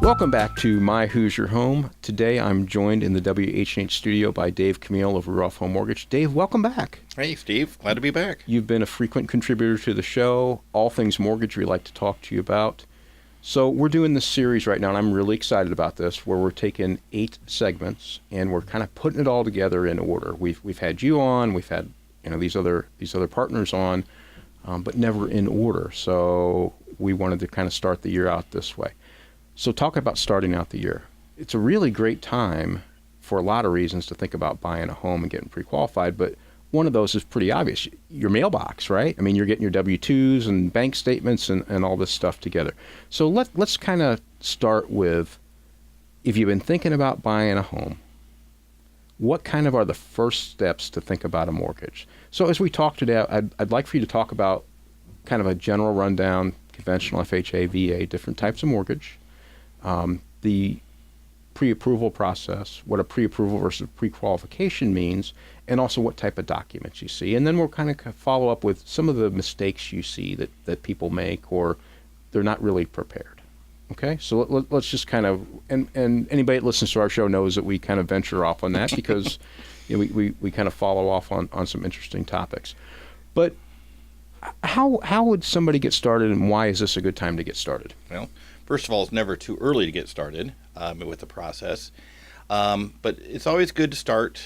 Welcome back to My Hoosier Home. Today I'm joined in the WHNH studio by Dave Chmiel of Ruoff Home Mortgage. Dave, welcome back. Hey, Steve. Glad to be back. You've been a frequent contributor to the show. All things mortgage we like to talk to you about. So we're doing this series right now, and I'm really excited about this, where we're taking 8 segments and we're kind of putting it all together in order. We've had you on, we've had these other partners on, but never in order. So we wanted to kind of start the year out this way. So talk about starting out the year. It's a really great time for a lot of reasons to think about buying a home and getting pre-qualified, but one of those is pretty obvious. Your mailbox, right? I mean, you're getting your W-2s and bank statements and all this stuff together. So let's kind of start with, if you've been thinking about buying a home, what kind of are the first steps to think about a mortgage? So as we talk today, I'd like for you to talk about kind of a general rundown, conventional FHA, VA, different types of mortgage, the pre-approval process, what a pre-approval versus pre-qualification means, and also what type of documents you see. And then we'll kind of follow up with some of the mistakes you see that people make, or they're not really prepared. Okay? So let's just kind of, and anybody that listens to our show knows that we kind of venture off on that because we kind of follow off on some interesting topics. But how would somebody get started, and why is this a good time to get started? Well, first of all, it's never too early to get started with the process. But it's always good to start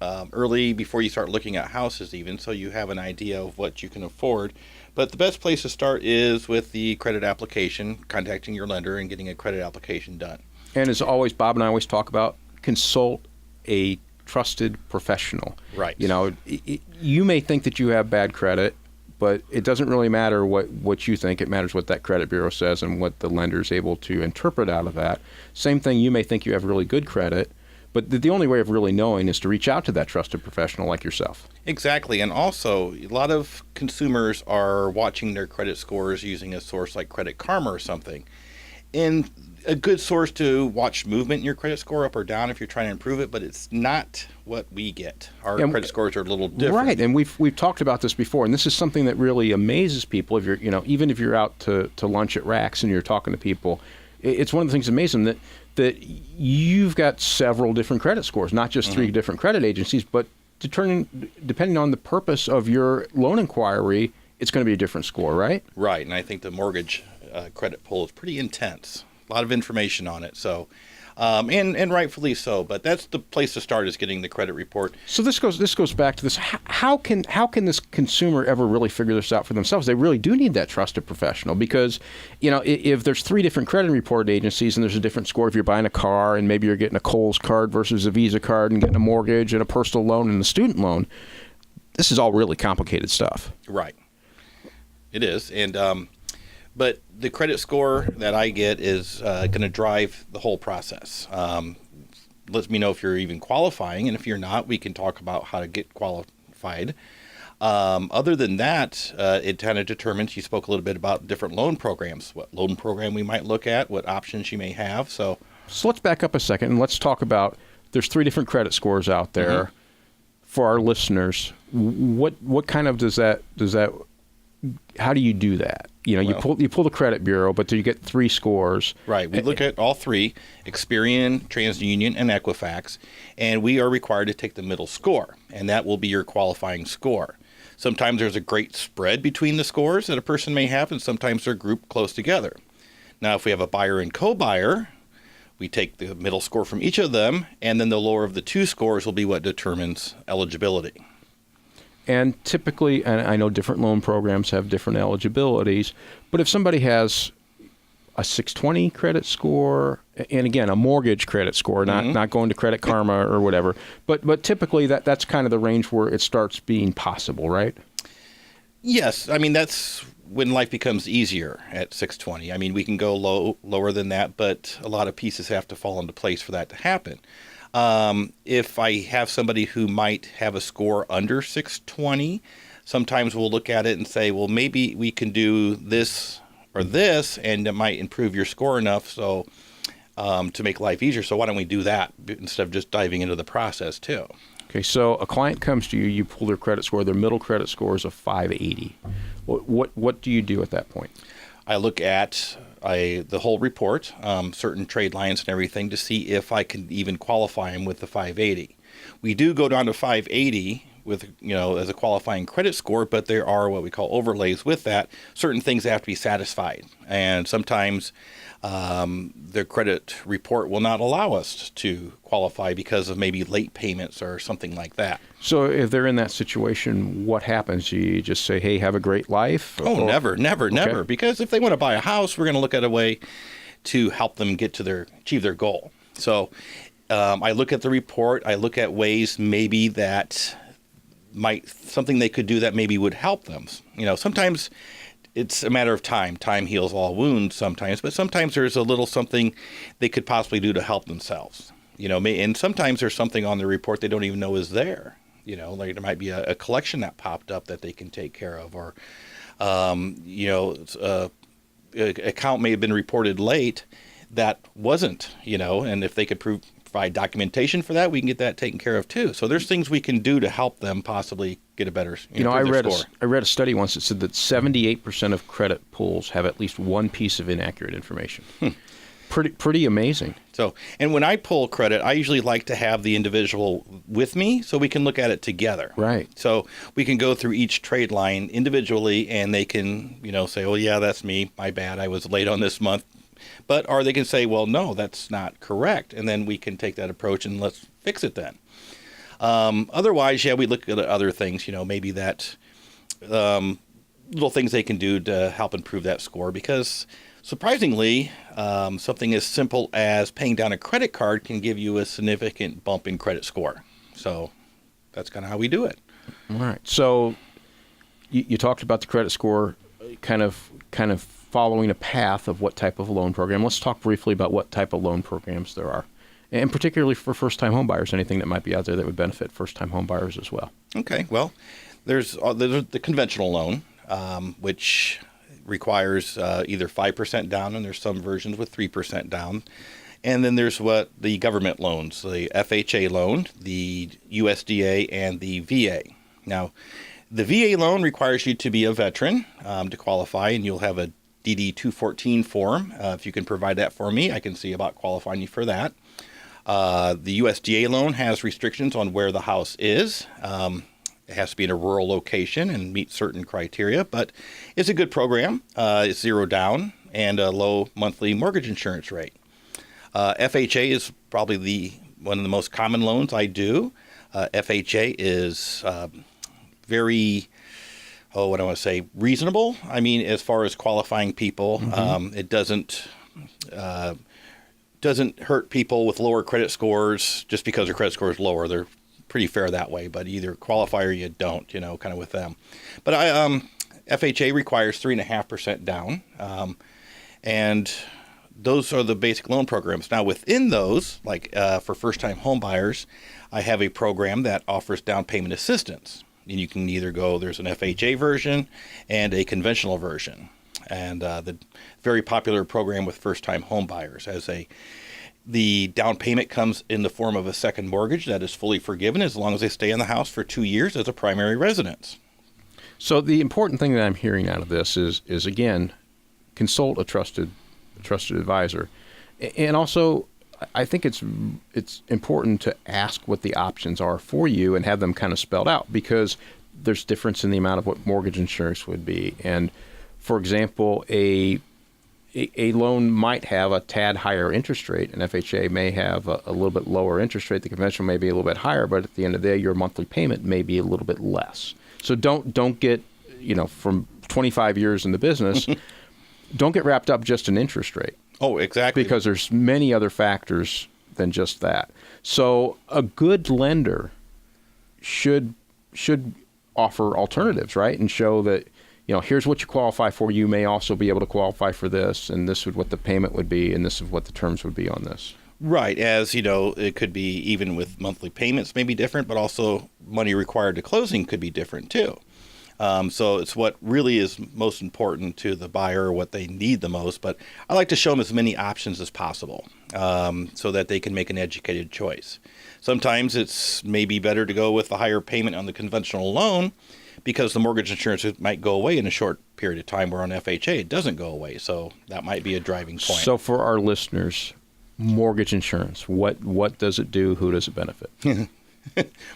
early before you start looking at houses even, so you have an idea of what you can afford. But the best place to start is with the credit application, contacting your lender and getting a credit application done. And as always, Bob and I always talk about, consult a trusted professional. Right. You may think that you have bad credit, but it doesn't really matter what you think. It matters what that credit bureau says and what the lender is able to interpret out of that. Same thing, you may think you have really good credit, but the only way of really knowing is to reach out to that trusted professional like yourself. Exactly. And also, a lot of consumers are watching their credit scores using a source like Credit Karma or something. And a good source to watch movement in your credit score up or down if you're trying to improve it, but it's not what we get. Our credit scores are a little different. Right, and we've talked about this before, and this is something that really amazes people. If you're, even if you're out to lunch at Racks and you're talking to people, it's one of the things that amazes them that you've got several different credit scores, not just 3 different credit agencies, but depending on the purpose of your loan inquiry, it's going to be a different score, right? Right, and I think the mortgage credit pull is pretty intense. A lot of information on it, so and rightfully so. But that's the place to start, is getting the credit report. So this goes back to this. How can this consumer ever really figure this out for themselves? They really do need that trusted professional, because if there's 3 different credit report agencies and there's a different score, if you're buying a car and maybe you're getting a Kohl's card versus a Visa card and getting a mortgage and a personal loan and a student loan, this is all really complicated stuff. Right, it is, and but the credit score that I get is going to drive the whole process. Lets me know if you're even qualifying, and if you're not, we can talk about how to get qualified. Other than that, it kind of determines, you spoke a little bit about different loan programs, what loan program we might look at, what options you may have. So let's back up a second and let's talk about, there's 3 different credit scores out there. For our listeners. What kind of does that how do you do that? You pull the credit bureau, but do you get 3 scores? Right. We look at all 3, Experian, TransUnion, and Equifax, and we are required to take the middle score, and that will be your qualifying score. Sometimes there's a great spread between the scores that a person may have, and sometimes they're grouped close together. Now, if we have a buyer and co-buyer, we take the middle score from each of them, and then the lower of the 2 scores will be what determines eligibility. And typically, and I know different loan programs have different eligibilities, but if somebody has a 620 credit score, and again, a mortgage credit score, not going to Credit Karma or whatever, but typically that's kind of the range where it starts being possible, right? Yes. I mean, that's when life becomes easier at 620. I mean, we can go lower than that, but a lot of pieces have to fall into place for that to happen. If I have somebody who might have a score under 620, sometimes we'll look at it and say, well, maybe we can do this or this, and it might improve your score enough so to make life easier. So why don't we do that instead of just diving into the process too? Okay, so a client comes to you, you pull their credit score, their middle credit score is a 580. What do you do at that point? I look at the whole report, certain trade lines and everything, to see if I can even qualify him with the 580. We do go down to 580 with, as a qualifying credit score, but there are what we call overlays with that. Certain things have to be satisfied. And sometimes the credit report will not allow us to qualify because of maybe late payments or something like that. So if they're in that situation, what happens? You just say, hey, have a great life? Oh, never. Because if they want to buy a house, we're going to look at a way to help them achieve their goal. So I look at the report. I look at ways maybe that something they could do that maybe would help them. Sometimes it's a matter of time. Time heals all wounds sometimes, but sometimes there's a little something they could possibly do to help themselves. And sometimes there's something on the report they don't even know is there. Like there might be a collection that popped up that they can take care of, or account may have been reported late that wasn't, and if they could provide documentation for that, we can get that taken care of too. So there's things we can do to help them possibly get a better I read a study once that said that 78% of credit pulls have at least one piece of inaccurate information. Pretty amazing. So, and when I pull credit, I usually like to have the individual with me so we can look at it together. Right. So we can go through each trade line individually, and they can, say, oh yeah, that's me. My bad. I was late on this month. Or they can say, well, no, that's not correct. And then we can take that approach and let's fix it then. Otherwise, we look at other things, maybe that little things they can do to help improve that score. Because surprisingly, something as simple as paying down a credit card can give you a significant bump in credit score. So that's kind of how we do it. All right. So you talked about the credit score kind of following a path of what type of loan program. Let's talk briefly about what type of loan programs there are, and particularly for first-time home buyers, anything that might be out there that would benefit first-time home buyers as well. Okay, well, there's the conventional loan, which requires either 5% down, and there's some versions with 3% down. And then there's what the government loans, the FHA loan, the USDA, and the VA. Now, the VA loan requires you to be a veteran to qualify, and you'll have a DD 214 form. If you can provide that for me, I can see about qualifying you for that. The USDA loan has restrictions on where the house is. It has to be in a rural location and meet certain criteria, but it's a good program. It's zero down and a low monthly mortgage insurance rate. FHA is probably one of the most common loans I do. FHA is very, what I want to say, reasonable. I mean, as far as qualifying people, it doesn't hurt people with lower credit scores just because their credit score is lower. They're pretty fair that way, but either qualify or you don't, kind of with them. But FHA requires 3.5% down, and those are the basic loan programs. Now, within those, like for first-time home buyers, I have a program that offers down payment assistance. And you can either there's an FHA version and a conventional version. And the very popular program with first-time home buyers the down payment comes in the form of a second mortgage that is fully forgiven as long as they stay in the house for 2 years as a primary residence. So the important thing that I'm hearing out of this is again, consult a trusted advisor. And also, I think it's important to ask what the options are for you and have them kind of spelled out, because there's difference in the amount of what mortgage insurance would be. And for example, a loan might have a tad higher interest rate, and FHA may have a little bit lower interest rate. The conventional may be a little bit higher, but at the end of the day, your monthly payment may be a little bit less. So don't get, from 25 years in the business, don't get wrapped up just in interest rate. Oh, exactly. Because there's many other factors than just that. So a good lender should offer alternatives, right? And show that, here's what you qualify for. You may also be able to qualify for this, and this is what the payment would be, and this is what the terms would be on this. Right. As it could be even with monthly payments may be different, but also money required to closing could be different too. So it's what really is most important to the buyer, what they need the most. But I like to show them as many options as possible so that they can make an educated choice. Sometimes it's maybe better to go with the higher payment on the conventional loan, because the mortgage insurance might go away in a short period of time, where on FHA it doesn't go away. So that might be a driving point. So for our listeners, mortgage insurance, what does it do? Who does it benefit?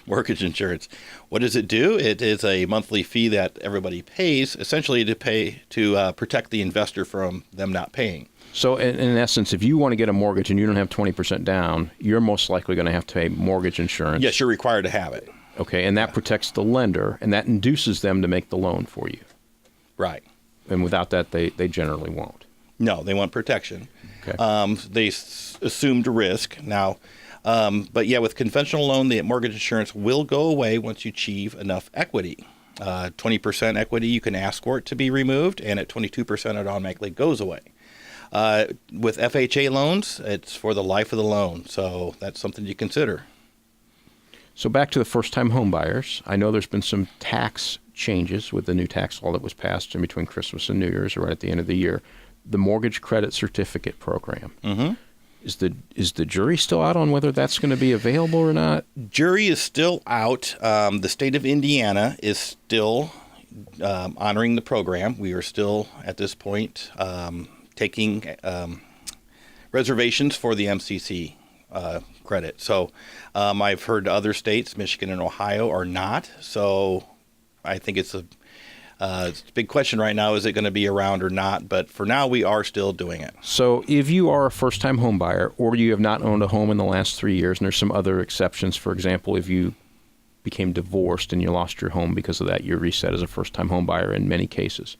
Mortgage insurance. What does it do? It is a monthly fee that everybody pays, essentially to protect the investor from them not paying. So in essence, if you want to get a mortgage and you don't have 20% down, you're most likely going to have to pay mortgage insurance. Yes, you're required to have it. Okay, and that protects the lender, and that induces them to make the loan for you. Right. And without that, they generally won't. No, they want protection. Okay. They assumed risk. Now, but yeah, with conventional loan, the mortgage insurance will go away once you achieve enough equity. 20% equity, you can ask for it to be removed, and at 22%, it automatically goes away. With FHA loans, it's for the life of the loan, so that's something to consider. So back to the first-time home buyers. I know there's been some tax changes with the new tax law that was passed in between Christmas and New Year's, or right at the end of the year. The Mortgage Credit Certificate Program. Mm-hmm. Is the jury still out on whether that's going to be available or not? Jury is still out. The state of Indiana is still honoring the program. We are still, at this point, taking reservations for the MCC credit. So I've heard other states, Michigan and Ohio, are not. So I think it's a big question right now. Is it going to be around or not? But for now, we are still doing it. So if you are a first-time home buyer, or you have not owned a home in the last 3 years, and there's some other exceptions, for example, if you became divorced and you lost your home because of that, you're reset as a first-time home buyer in many cases.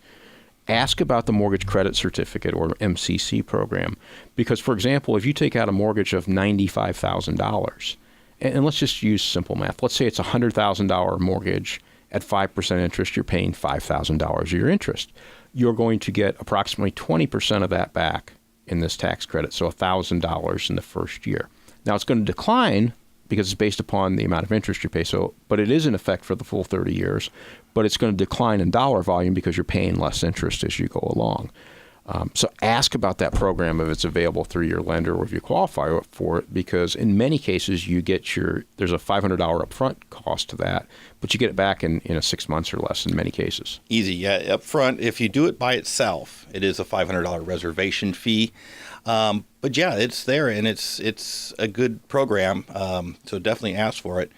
Ask about the Mortgage Credit Certificate, or MCC program. Because, for example, if you take out a mortgage of $95,000, and let's just use simple math. Let's say it's a $100,000 mortgage. At 5% interest, you're paying $5,000 of your interest. You're going to get approximately 20% of that back in this tax credit, so $1,000 in the first year. Now, it's going to decline because it's based upon the amount of interest you pay. But it is in effect for the full 30 years. But it's going to decline in dollar volume because you're paying less interest as you go along. So ask about that program if it's available through your lender or if you qualify for it, because in many cases you get there's a $500 upfront cost to that, but you get it back in 6 months or less in many cases. Easy, yeah. Upfront, if you do it by itself, it is a $500 reservation fee. But yeah, it's there, and it's a good program. So definitely ask for it.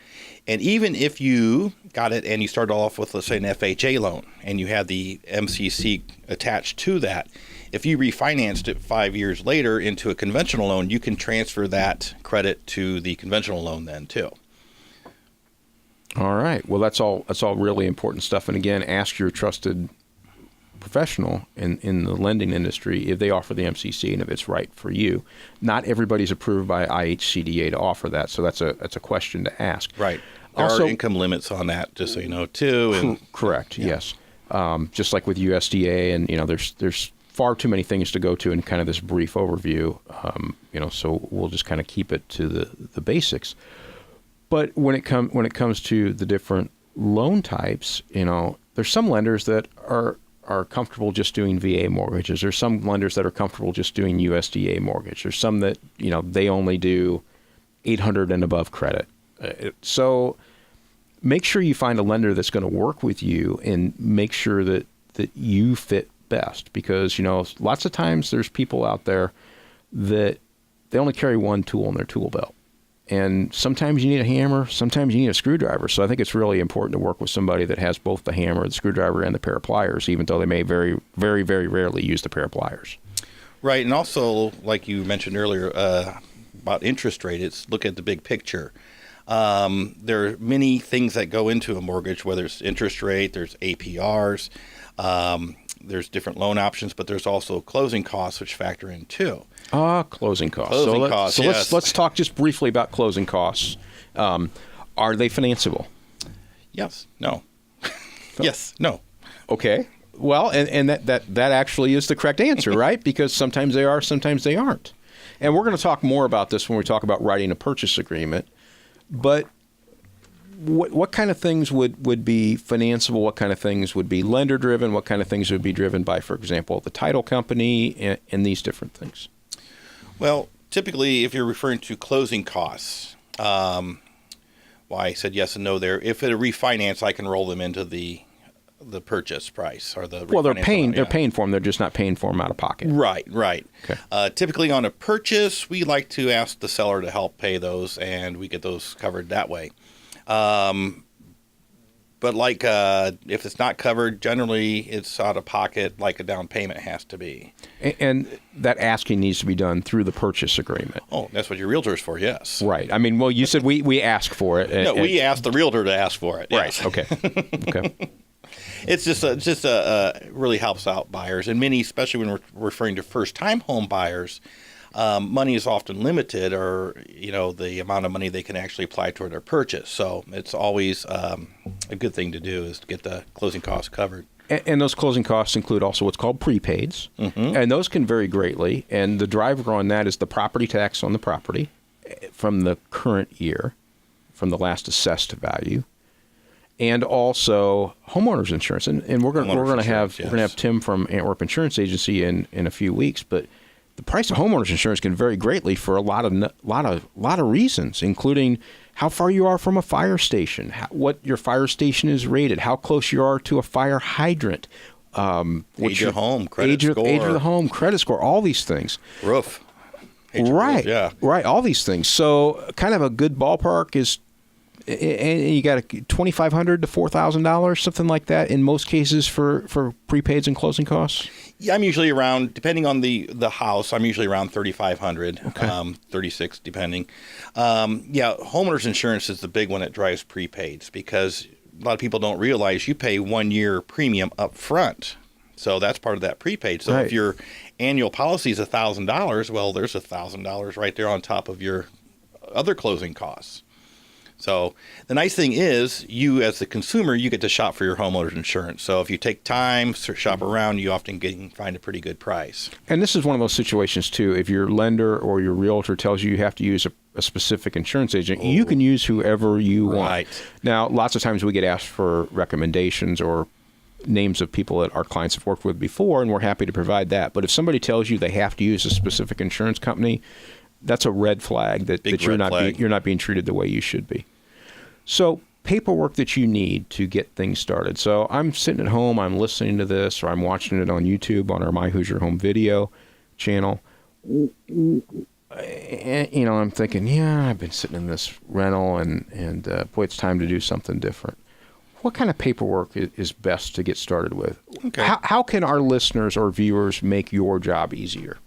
And even if you got it and you started off with, let's say, an FHA loan, and you had the MCC attached to that, if you refinanced it 5 years later into a conventional loan, you can transfer that credit to the conventional loan then too. All right. Well, that's all really important stuff. And again, ask your trusted professional in the lending industry if they offer the MCC and if it's right for you. Not everybody's approved by IHCDA to offer that, so that's a question to ask. Right. There are income limits on that, just so you know, too. And, correct. Yeah. Yes. Just like with USDA, and there's far too many things to go to in kind of this brief overview. So we'll just kind of keep it to the basics. But when it comes to the different loan types, there's some lenders that are comfortable just doing VA mortgages. There's some lenders that are comfortable just doing USDA mortgage. There's some that they only do 800 and above credit. So make sure you find a lender that's going to work with you and make sure that you fit best, because lots of times there's people out there that they only carry one tool in their tool belt, and sometimes you need a hammer, sometimes you need a screwdriver. So I think it's really important to work with somebody that has both the hammer, the screwdriver, and the pair of pliers, even though they may very, very, very rarely use the pair of pliers. Right. And also, like you mentioned earlier about interest rate, it's look at the big picture. There are many things that go into a mortgage, whether it's interest rate, there's APRs, there's different loan options, but there's also closing costs which factor in too. Closing costs. Yes. Let's talk just briefly about closing costs. Are they financeable? Yes. No. Yes. No. Okay. Well, and that actually is the correct answer, right? Because sometimes they are, sometimes they aren't. And we're going to talk more about this when we talk about writing a purchase agreement. But what kind of things would be financeable? What kind of things would be lender-driven? What kind of things would be driven by, for example, the title company and these different things? Well, typically, if you're referring to closing costs, I said yes and no there. If it a refinance, I can roll them into the the purchase price or the Well, they're refinance paying. amount, They're yeah. paying for them. They're just not paying for them out of pocket. Right. Okay. Typically on a purchase, we like to ask the seller to help pay those, and we get those covered that way. But like if it's not covered, generally it's out of pocket like a down payment has to be. And that asking needs to be done through the purchase agreement. Oh, that's what your realtor's for, yes. Right. I mean, well, you said we ask for it. No, we ask the realtor to ask for it. Right. Yes. Okay. Okay. It's just really helps out buyers, and many, especially when we're referring to first-time home buyers, money is often limited, or the amount of money they can actually apply toward their purchase. So it's always a good thing to do is to get the closing costs covered. And those closing costs include also what's called prepaids, and those can vary greatly. And the driver on that is the property tax on the property from the current year, from the last assessed value, and also homeowners insurance. And we're going to have Tim from Antwerp Insurance Agency in a few weeks, but the price of homeowners insurance can vary greatly for a lot of reasons, including how far you are from a fire station, what your fire station is rated, how close you are to a fire hydrant, age of home, credit score, age of the home, credit score, all these things. Roof. Right. Roof, yeah. Right. All these things. So kind of a good ballpark is, and you got $2,500 to $4,000, something like that in most cases for prepaids and closing costs. Yeah, I'm usually around, depending on the house, I'm usually around $3,500, Okay. $3,600 depending. Homeowners insurance is the big one that drives prepaids, because a lot of people don't realize you pay 1 year premium up front. So that's part of that prepaid. So Right. if your annual policy is $1,000, well, there's $1,000 right there on top of your other closing costs. So the nice thing is, you as the consumer, you get to shop for your homeowner's insurance. So if you take time to shop around, you often find a pretty good price. And this is one of those situations, too. If your lender or your realtor tells you have to use a specific insurance agent, you can use whoever you want. Right. Now, lots of times we get asked for recommendations or names of people that our clients have worked with before, and we're happy to provide that. But if somebody tells you they have to use a specific insurance company, that's a red flag that you're not being treated the way you should be. So paperwork that you need to get things started. So I'm sitting at home, I'm listening to this, or I'm watching it on YouTube on our MyHoosierHome video channel. And, I'm thinking, I've been sitting in this rental, and boy, it's time to do something different. What kind of paperwork is best to get started with? Okay. How can our listeners or viewers make your job easier?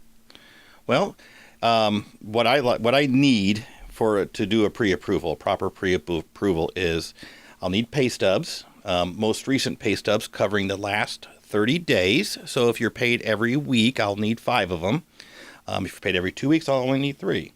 Well, what I need to do a pre-approval, proper pre-approval, is I'll need pay stubs, most recent pay stubs covering the last 30 days. So if you're paid every week, I'll need 5 of them. If you're paid every 2 weeks, I'll only need 3.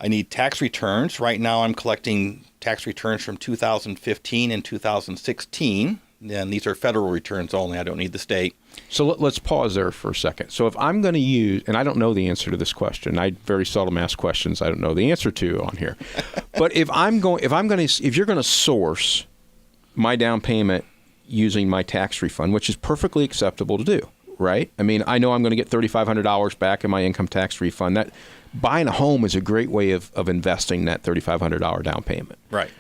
I need tax returns. Right now I'm collecting tax returns from 2015 and 2016. And these are federal returns only. I don't need the state. So let's pause there for a second. So if I'm going to use, and I don't know the answer to this question, I very seldom ask questions I don't know the answer to on here. But if you're going to source my down payment using my tax refund, which is perfectly acceptable to do, right? I mean, I know I'm going to get $3,500 back in my income tax refund. That buying a home is a great way of investing that $3,500 down payment. Right.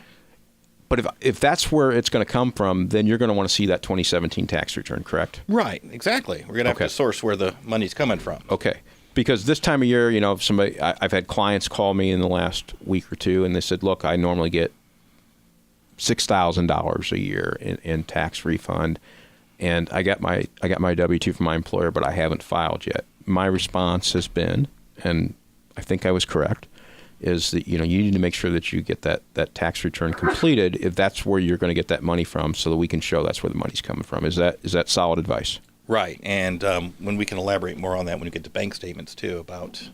But if that's where it's going to come from, then you're going to want to see that 2017 tax return, correct? Right, exactly. We're going to have to source where the money's coming from. Okay. Because this time of year, I've had clients call me in the last week or two, and they said, look, I normally get $6,000 a year in tax refund, and I got my W-2 from my employer, but I haven't filed yet. My response has been, and I think I was correct, is that you need to make sure that you get that tax return completed if that's where you're going to get that money from, so that we can show that's where the money's coming from. Is that solid advice? Right, and when we can elaborate more on that when we get to bank statements too, about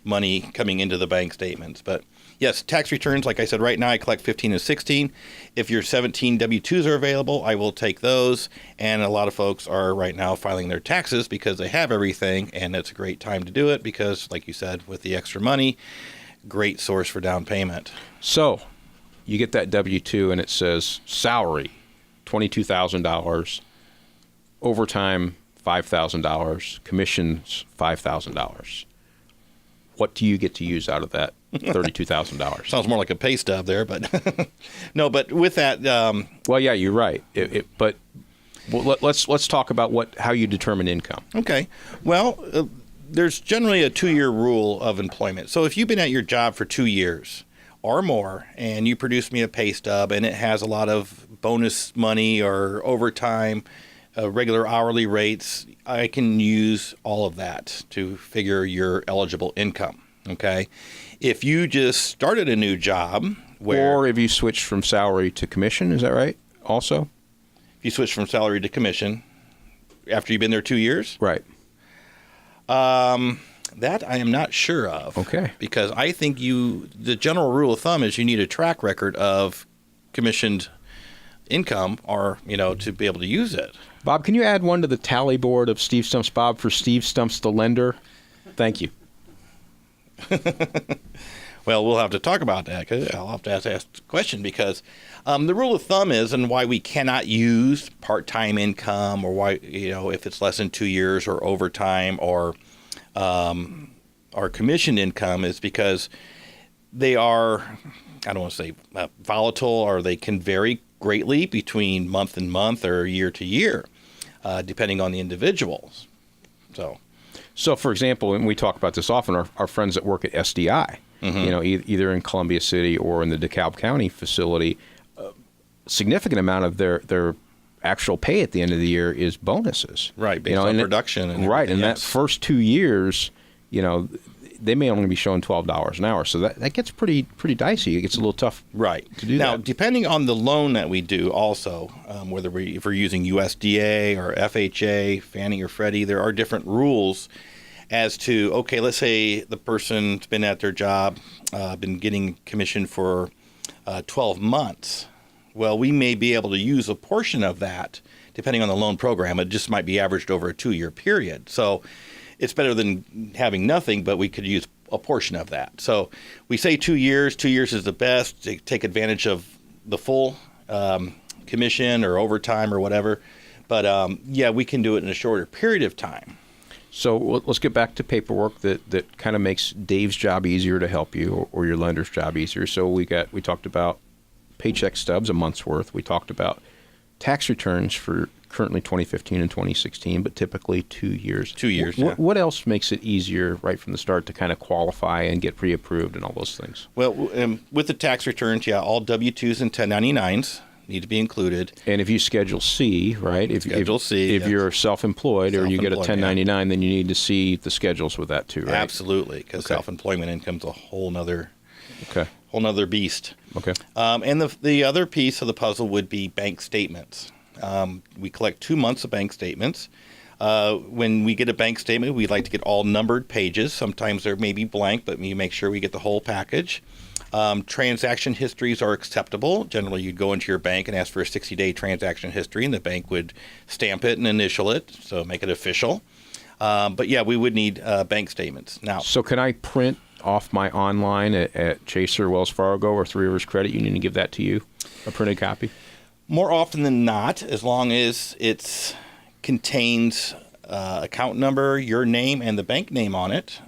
money coming into the bank statements. But yes, tax returns, like I said, right now I collect 15 and 16. If your 17 W-2s are available, I will take those. And a lot of folks are right now filing their taxes because they have everything, and it's a great time to do it because, like you said, with the extra money, great source for down payment. So you get that W-2 and it says salary, $22,000, overtime, $5,000, commissions, $5,000. What do you get to use out of that $32,000? Sounds more like a pay stub there, but no. But with that, well, yeah, you're right. But Well, let's talk about how you determine income. Okay. Well, there's generally a 2-year rule of employment. So if you've been at your job for 2 years or more and you produce me a pay stub and it has a lot of bonus money or overtime, regular hourly rates, I can use all of that to figure your eligible income. Okay. If you just started a new job or if you switched from salary to commission, is that right? Also, if you switch from salary to commission after you've been there 2 years, right? That I am not sure of. Okay. Because I think the general rule of thumb is you need a track record of commissioned income or, to be able to use it. Bob, can you add one to the tally board of Steve Stumps Bob for Steve Stumps the lender? Thank you. Well, we'll have to talk about that because I'll have to ask the question because the rule of thumb is and why we cannot use part-time income or why, if it's less than 2 years or overtime or our commission income is because they are, I don't want to say volatile or they can vary greatly between month and month or year to year, depending on the individuals. So, for example, and we talk about this often, our friends that work at SDI, either in Columbia City or in the DeKalb County facility, a significant amount of their actual pay at the end of the year is bonuses. Right, based on production. And that first 2 years, they may only be showing $12 an hour. So that gets pretty dicey. It gets a little tough to do now, that. depending on the loan that we do also, if we're using USDA or FHA, Fannie or Freddie, there are different rules as to, okay, let's say the person's been at their job, been getting commission for 12 months. Well, we may be able to use a portion of that, depending on the loan program. It just might be averaged over a 2-year period. So it's better than having nothing, but we could use a portion of that. So we say 2 years. 2 years is the best to take advantage of the full commission or overtime or whatever. But, we can do it in a shorter period of time. So let's get back to paperwork that kind of makes Dave's job easier to help you or your lender's job easier. So we talked about paycheck stubs, a month's worth. We talked about tax returns for currently 2015 and 2016, but typically 2 years. 2 years, What else makes it easier right from the start to kind of qualify and get pre-approved and all those things? Well, with the tax returns, all W-2s and 1099s need to be included. And if you Schedule C, right? If you're self-employed or you get a 1099, then you need to see the schedules with that too, right? Absolutely, because self-employment income's a whole nother beast. Okay. And the other piece of the puzzle would be bank statements. We collect 2 months of bank statements. When we get a bank statement, we like to get all numbered pages. Sometimes there may be blank, but we make sure we get the whole package. Transaction histories are acceptable. Generally, you'd go into your bank and ask for a 60-day transaction history, and the bank would stamp it and initial it, so make it official. But we would need bank statements. Now, so can I print off my online at Chase or Wells Fargo or Three Rivers Credit Union and give that to you, a printed copy? More often than not, as long as it contains account number, your name, and the bank name on it,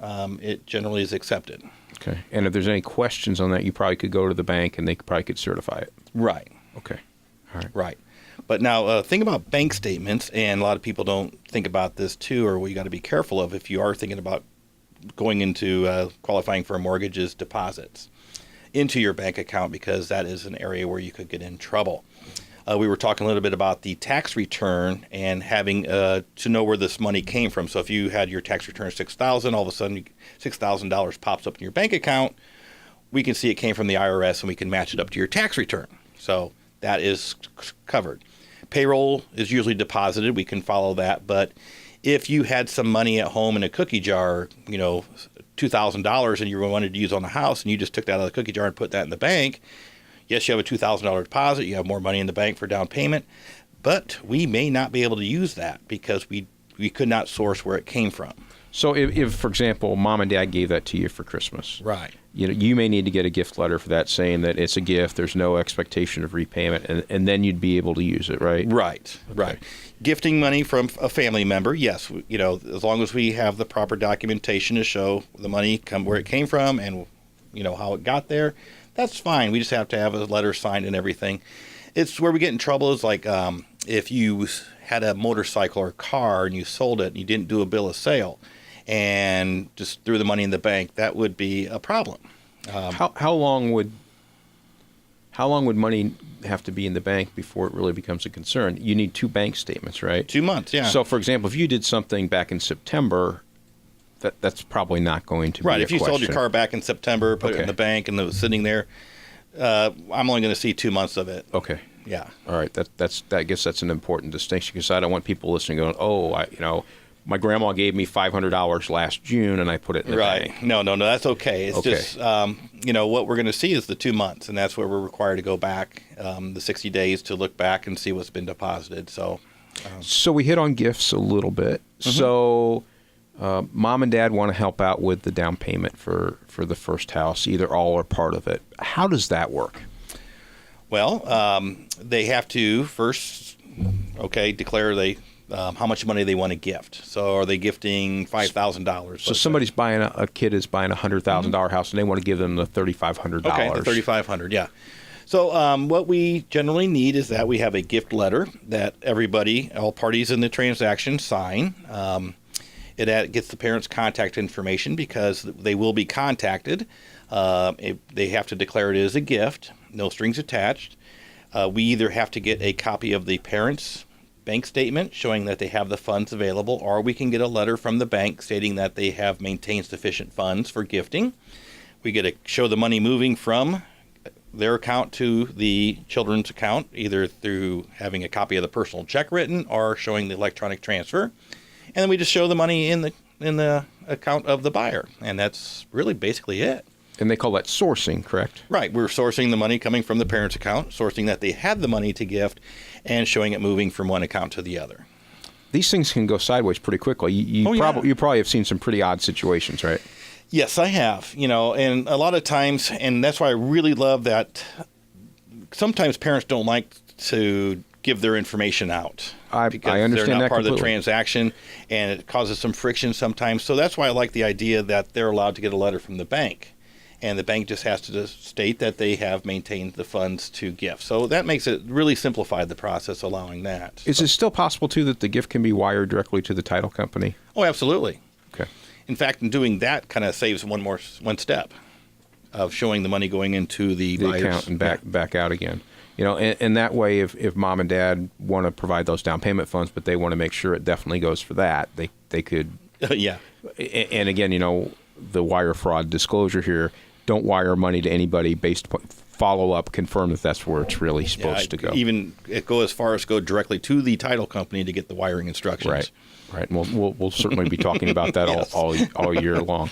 it generally is accepted. Okay. And if there's any questions on that, you probably could go to the bank and they probably could certify it. Right. Okay. All right. Right. But now, think about bank statements, and a lot of people don't think about this too, or what you got to be careful of if you are thinking about going into qualifying for a mortgage is deposits into your bank account, because that is an area where you could get in trouble. We were talking a little bit about the tax return and having to know where this money came from. So if you had your tax return $6,000, all of a sudden $6,000 pops up in your bank account, we can see it came from the IRS and we can match it up to your tax return. So that is covered. Payroll is usually deposited. We can follow that. But if you had some money at home in a cookie jar, $2,000 and you wanted to use on the house and you just took that out of the cookie jar and put that in the bank, yes, you have a $2,000 deposit. You have more money in the bank for down payment, but we may not be able to use that because we could not source where it came from. So if, for example, mom and dad gave that to you for Christmas, right? You may need to get a gift letter for that saying that it's a gift. There's no expectation of repayment, and then you'd be able to use it, right? Right, okay. Right. Gifting money from a family member, yes. As long as we have the proper documentation to show the money where it came from and how it got there, that's fine. We just have to have a letter signed and everything. It's where we get in trouble is like if you had a motorcycle or car and you sold it and you didn't do a bill of sale and just threw the money in the bank, that would be a problem. How long would money have to be in the bank before it really becomes a concern? You need 2 bank statements, right? 2 months, yeah. So, for example, if you did something back in September, that's probably not going to be right. a If you sold your car back in September, put it in the bank, and it was sitting there, I'm only going to see 2 months of it. Okay. Yeah. All right. I guess that's an important distinction, because I don't want people listening going, oh, my grandma gave me $500 last June and I put it in the bank. No, that's okay. It's just, what we're going to see is the 2 months, and that's where we're required to go back the 60 days to look back and see what's been deposited. So we hit on gifts a little bit. Mm-hmm. So mom and dad want to help out with the down payment for the first house, either all or part of it. How does that work? Well, they have to first, declare how much money they want to gift. So are they gifting $5,000? So somebody's buying a kid is buying $100,000 house, and they want to give them the $3,500. Okay, the $3,500, yeah. So what we generally need is that we have a gift letter that all parties in the transaction sign. It gets the parents' contact information because they will be contacted. They have to declare it as a gift, no strings attached. We either have to get a copy of the parents' bank statement showing that they have the funds available, or we can get a letter from the bank stating that they have maintained sufficient funds for gifting. We get to show the money moving from their account to the children's account, either through having a copy of the personal check written or showing the electronic transfer. And then we just show the money in the account of the buyer. And that's really basically it. And they call that sourcing, correct? Right. We're sourcing the money coming from the parent's account, sourcing that they had the money to gift, and showing it moving from one account to the other. These things can go sideways pretty quickly. You probably have seen some pretty odd situations, right? Yes, I have. And a lot of times, and that's why I really love that sometimes parents don't like to give their information out. I understand they're not that part completely. of the transaction, and it causes some friction sometimes. So that's why I like the idea that they're allowed to get a letter from the bank. And the bank just has to just state that they have maintained the funds to gift. So that makes it really simplified the process, allowing that. Is it still possible, too, that the gift can be wired directly to the title company? Oh, absolutely. Okay. In fact, in doing that kind of saves one step of showing the money going into the buyer's account and back out again. And that way, if mom and dad want to provide those down payment funds, but they want to make sure it definitely goes for that, they could. Yeah. And again, the wire fraud disclosure here. Don't wire money to anybody based upon follow up, confirm that that's where it's really supposed to go. Even it go as far as go directly to the title company to get the wiring instructions. Right. And we'll certainly be talking about that Yes. all year long.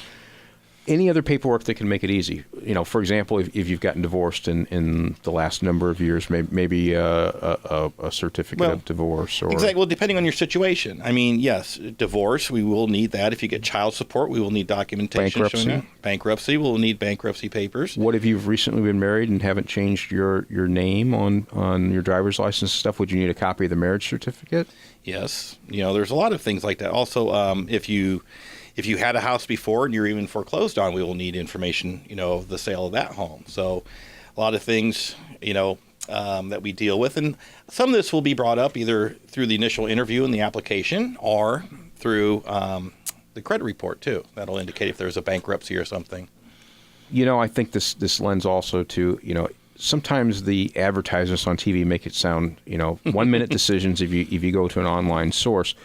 Any other paperwork that can make it easy? For example, if you've gotten divorced in the last number of years, maybe a certificate of divorce. Or exactly. Well, depending on your situation. I mean, yes, divorce, we will need that. If you get child support, we will need documentation. Bankruptcy. Bankruptcy, we'll need bankruptcy papers. What if you've recently been married and haven't changed your name on your driver's license and stuff? Would you need a copy of the marriage certificate? Yes. There's a lot of things like that. Also, if you had a house before and you're even foreclosed on, we will need information, of the sale of that home. So a lot of things, that we deal with. And some of this will be brought up either through the initial interview in the application or through the credit report, too. That'll indicate if there's a bankruptcy or something. I think this lends also to, sometimes the advertisements on TV make it sound, 1 minute decisions if you go to an online source.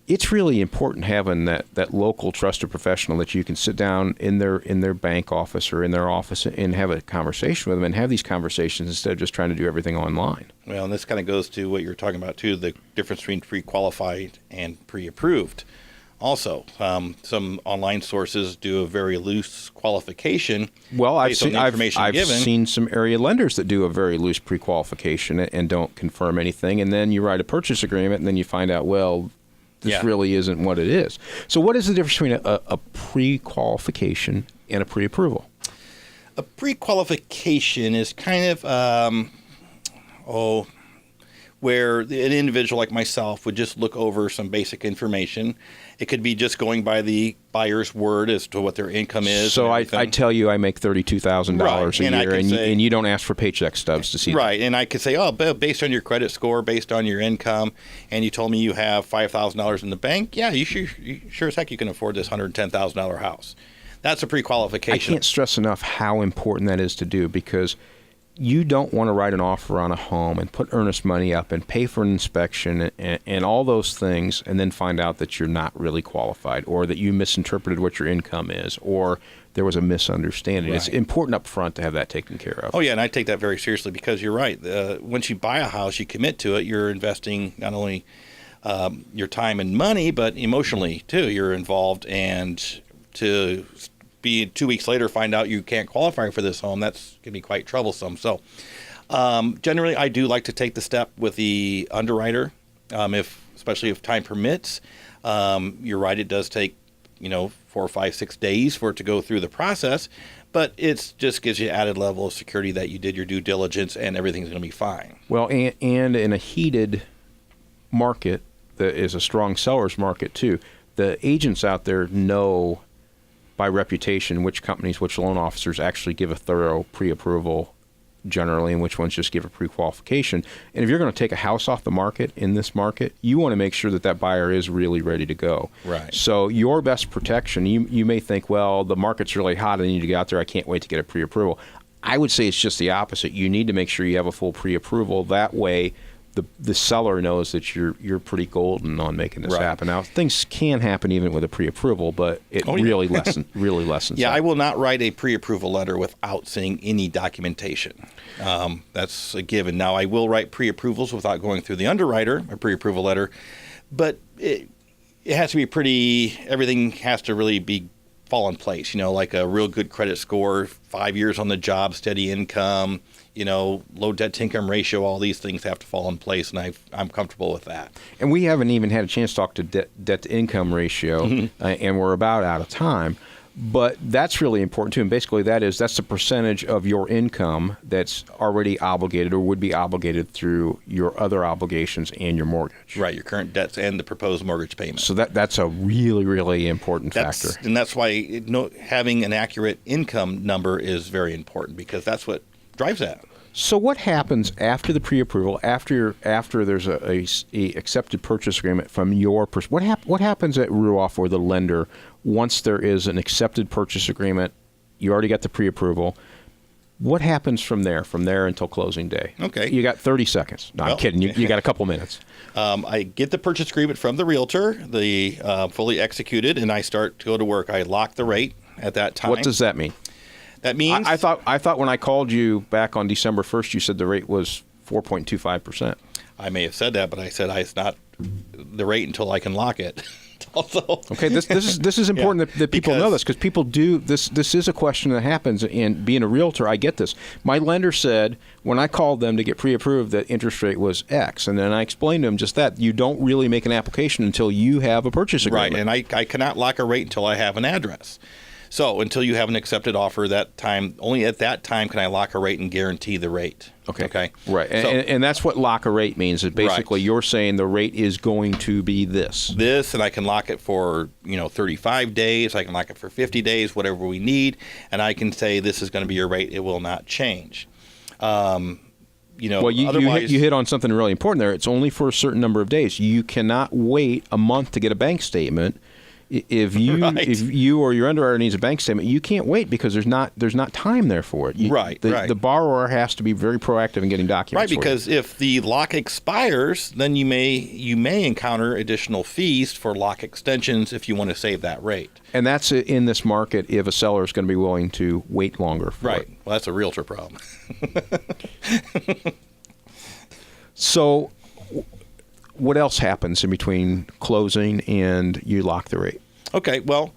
It's really important having that local trusted professional that you can sit down in their bank office or in their office and have a conversation with them and have these conversations instead of just trying to do everything online. Well, and this kind of goes to what you're talking about, too, the difference between pre-qualified and pre-approved. Also, some online sources do a very loose qualification. Well, I've given. seen some area lenders that do a very loose pre-qualification and don't confirm anything, and then you write a purchase agreement, and then you find out, well, this really isn't what it is. So what is the difference between a pre-qualification and a pre-approval? A pre-qualification is kind of, where an individual like myself would just look over some basic information. It could be just going by the buyer's word as to what their income is. So I tell you I make $32,000 a year, and you don't ask for paycheck stubs to see right, that. and I could say, oh, based on your credit score, based on your income, and you told me you have $5,000 in the bank, yeah, you sure as heck you can afford this $110,000 house. That's a pre-qualification. I can't stress enough how important that is to do, because you don't want to write an offer on a home and put earnest money up and pay for an inspection and all those things, and then find out that you're not really qualified, or that you misinterpreted what your income is, or there was a misunderstanding. Right. It's important up front to have that taken care of. Oh, yeah, and I take that very seriously, because you're right. Once you buy a house, you commit to it, you're investing not only your time and money, but emotionally, too. You're involved, and to be 2 weeks later find out you can't qualify for this home, that's going to be quite troublesome. So generally I do like to take the step with the underwriter, especially if time permits. You're right, it does take 4, 5, 6 days for it to go through the process, but it just gives you added level of security that you did your due diligence and everything's going to be fine. Well, and in a heated market that is a strong seller's market too, the agents out there know by reputation which companies, which loan officers actually give a thorough pre-approval generally, and which ones just give a pre-qualification. And if you're going to take a house off the market in this market, you want to make sure that buyer is really ready to go. Right. So your best protection, you may think, well, the market's really hot, I need to get out there, I can't wait to get a pre-approval. I would say it's just the opposite. You need to make sure you have a full pre-approval. That way the seller knows that you're pretty golden on making this happen. Now, things can happen even with a pre-approval, but it really lessens. Yeah, that. I will not write a pre-approval letter without seeing any documentation. That's a given. Now, I will write pre-approvals without going through the underwriter, a pre-approval letter, but it has to be everything has to really fall in place, like a real good credit score, 5 years on the job, steady income, low debt to income ratio, all these things have to fall in place, and I'm comfortable with that. And we haven't even had a chance to talk to debt to income ratio, and we're about out of time. But that's really important too. And basically that's the percentage of your income that's already obligated or would be obligated through your other obligations and your mortgage. Right, your current debts and the proposed mortgage payment. So that's a really, really important factor. And that's why having an accurate income number is very important, because that's what drives that. So what happens after the pre-approval, after there's a accepted purchase agreement from your perspective? What happens at Ruoff or the lender once there is an accepted purchase agreement? You already got the pre-approval. What happens from there until closing day? Okay. You got 30 seconds. No, I'm kidding. You got a couple minutes. I get the purchase agreement from the realtor, fully executed, and I start to go to work. I lock the rate at that time. What does that mean? That means I thought when I called you back on December 1st, you said the rate was 4.25%. I may have said that, but I said it's not the rate until I can lock it. Also, okay, this is important that people know this, because people do this. This is a question that happens, and being a realtor, I get this. My lender said when I called them to get pre-approved that interest rate was X, and then I explained to them just that you don't really make an application until you have a purchase agreement. Right, and I cannot lock a rate until I have an address. So until you have an accepted offer, only at that time can I lock a rate and guarantee the rate. Okay. Right. And that's what lock a rate means. Is basically you're saying the rate is going to be this. And I can lock it for 35 days. I can lock it for 50 days, whatever we need, and I can say this is going to be your rate. It will not change. Well, you hit on something really important there. It's only for a certain number of days. You cannot wait a month to get a bank statement. If you or your underwriter needs a bank statement, you can't wait, because there's not time there for it. The borrower has to be very proactive in getting documents. Right, because if the lock expires, then you may encounter additional fees for lock extensions if you want to save that rate. And that's in this market if a seller is going to be willing to wait longer for it. Well, that's a realtor problem. So what else happens in between closing and you lock the rate? Okay, well,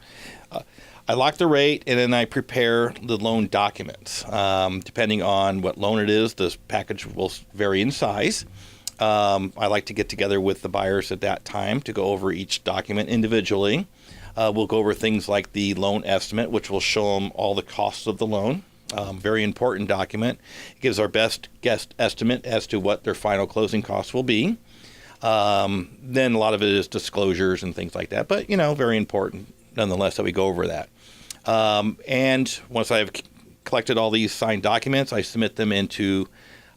I lock the rate, and then I prepare the loan documents. Depending on what loan it is, this package will vary in size. I like to get together with the buyers at that time to go over each document individually. We'll go over things like the loan estimate, which will show them all the costs of the loan. Very important document. It gives our best guess estimate as to what their final closing costs will be. Then a lot of it is disclosures and things like that. But, very important nonetheless that we go over that. And once I've collected all these signed documents, I submit them into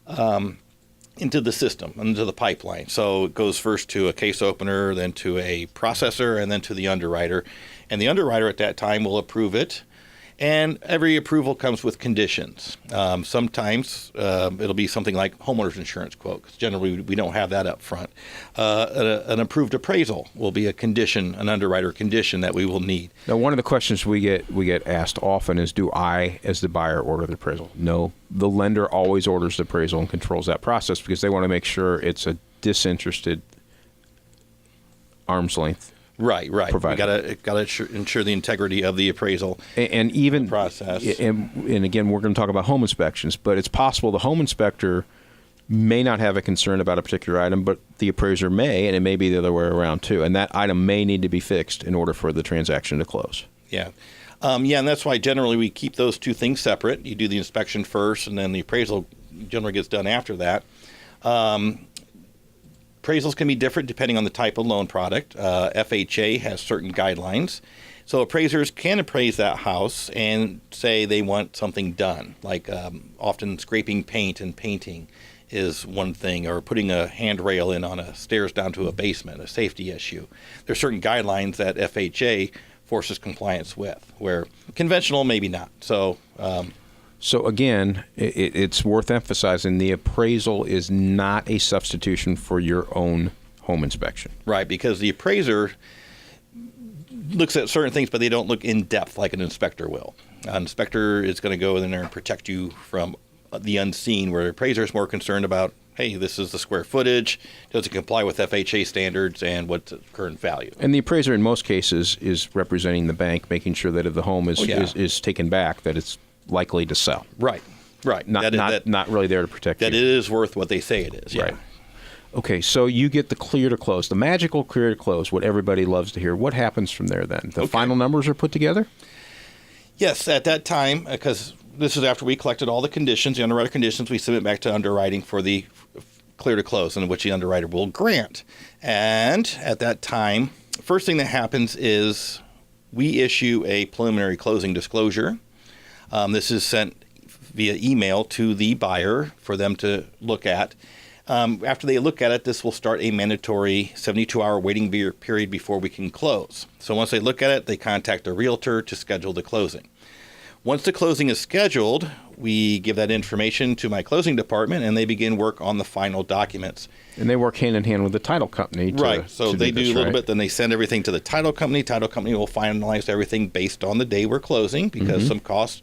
the system, into the pipeline. So it goes first to a case opener, then to a processor, and then to the underwriter. And the underwriter at that time will approve it. And every approval comes with conditions. Sometimes it'll be something like homeowners insurance quote, because generally we don't have that up front. An approved appraisal will be a condition, an underwriter condition that we will need. Now, one of the questions we get asked often is, do I, as the buyer, order the appraisal? No. The lender always orders the appraisal and controls that process because they want to make sure it's a disinterested arm's length. Right. Provided. We gotta ensure the integrity of the appraisal and even process. And again, we're going to talk about home inspections, but it's possible the home inspector may not have a concern about a particular item, but the appraiser may, and it may be the other way around too. And that item may need to be fixed in order for the transaction to close. Yeah. And that's why generally we keep those two things separate. You do the inspection first, and then the appraisal generally gets done after that. Appraisals can be different depending on the type of loan product. FHA has certain guidelines. So appraisers can appraise that house and say they want something done, like often scraping paint and painting is one thing, or putting a handrail in on a stairs down to a basement, a safety issue. There's certain guidelines that FHA forces compliance with, where conventional, maybe not. So again, it's worth emphasizing the appraisal is not a substitution for your own home inspection. Right, because the appraiser looks at certain things, but they don't look in depth like an inspector will. An inspector is going to go in there and protect you from the unseen, where the appraiser is more concerned about, hey, this is the square footage, does it comply with FHA standards, and what's the current value? And the appraiser in most cases is representing the bank, making sure that if the home is taken back, that it's likely to sell. Right. Not really there to protect that you. It is worth what they say it is. Yeah. Right. Okay, so you get the clear to close, the magical clear to close, what everybody loves to hear. What happens from there then? The final numbers are put together? Yes, at that time, because this is after we collected all the conditions, the underwriter conditions, we submit back to underwriting for the clear to close, in which the underwriter will grant. And at that time, first thing that happens is we issue a preliminary closing disclosure. This is sent via email to the buyer for them to look at. After they look at it, this will start a mandatory 72-hour waiting period before we can close. So once they look at it, they contact a realtor to schedule the closing. Once the closing is scheduled, we give that information to my closing department, and they begin work on the final documents. And they work hand in hand with the title company. So they do a little bit, then they send everything to the title company. Title company will finalize everything based on the day we're closing, because some costs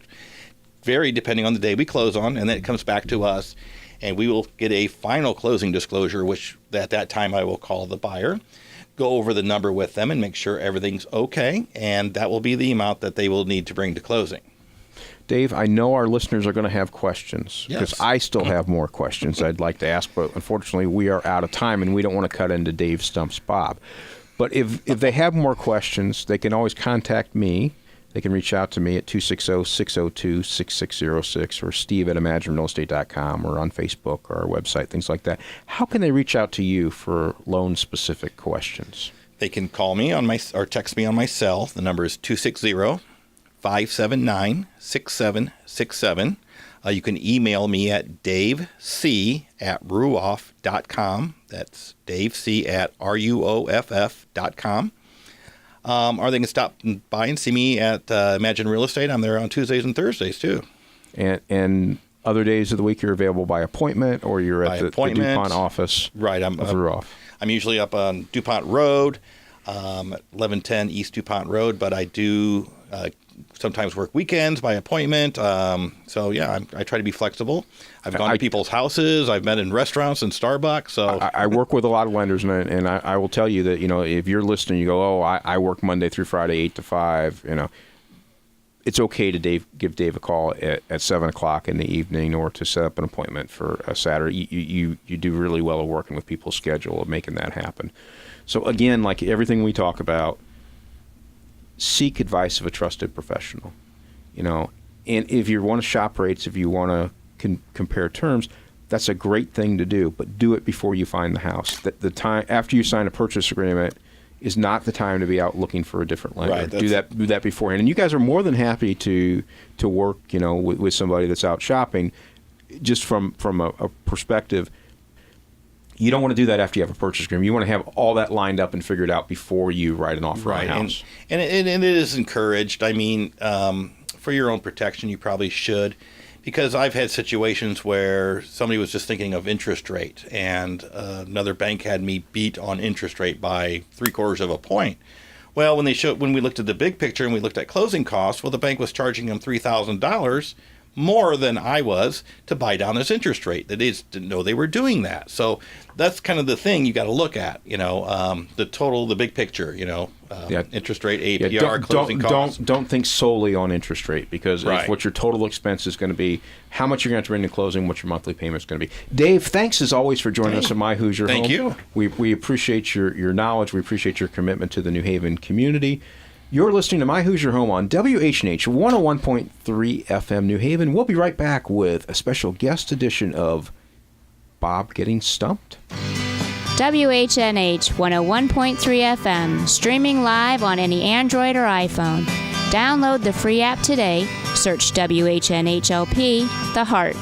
vary depending on the day we close on, and then it comes back to us, and we will get a final closing disclosure, which at that time I will call the buyer, go over the number with them and make sure everything's okay, and that will be the amount that they will need to bring to closing. Dave, I know our listeners are going to have questions, because Yes. I still have more questions I'd like to ask, but unfortunately we are out of time and we don't want to cut into Dave Stumps Bob. But if they have more questions, they can always contact me. They can reach out to me at 260-602-6606 or steve@imaginerealestate.com or on Facebook or our website, things like that. How can they reach out to you for loan-specific questions? They can call me or text me on my cell. The number is 260-579-6767. You can email me at DaveC@Ruoff.com. That's DaveC@RUOFF.com. Or they can stop by and see me at Imagine Real Estate. I'm there on Tuesdays and Thursdays, too. And other days of the week you're available by appointment, or you're at the DuPont office of Ruoff. I'm usually up on DuPont Road, 1110 East DuPont Road, but I do sometimes work weekends by appointment. I try to be flexible. I've gone to people's houses. I've met in restaurants and Starbucks. So I work with a lot of lenders, and I will tell you that, if you're listening, you go, I work Monday through Friday, 8 to 5, it's okay to give Dave a call at 7 o'clock in the evening, or to set up an appointment for a Saturday. You do really well at working with people's schedule of making that happen. So again, like everything we talk about, seek advice of a trusted professional. And if you want to shop rates, if you want to compare terms, That's a great thing to do, but do it before you find the house. The time after you sign a purchase agreement is not the time to be out looking for a different lender. Right, Do that beforehand. And you guys are more than happy to work, with somebody that's out shopping. Just from a perspective, you don't want to do that after you have a purchase agreement. You want to have all that lined up and figured out before you write an offer on a house. And it is encouraged. I mean, for your own protection, you probably should. Because I've had situations where somebody was just thinking of interest rate, and another bank had me beat on interest rate by 3/4 of a point. Well, when we looked at the big picture and we looked at closing costs, well, the bank was charging them $3,000 more than I was to buy down this interest rate. They just didn't know they were doing that. So that's kind of the thing you got to look at, the big picture, interest rate, APR, closing costs. Don't think solely on interest rate, because it's what your total expense is going to be, how much you're going to have to bring in closing, what your monthly payment is going to be. Dave, thanks as always for joining us at My Hoosier Home. Thank you. We appreciate your knowledge. We appreciate your commitment to the New Haven community. You're listening to My Hoosier Home on WHNH 101.3 FM New Haven. We'll be right back with a special guest edition of Bob Getting Stumped. WHNH 101.3 FM, streaming live on any Android or iPhone. Download the free app today. Search WHNHLP, The Heart.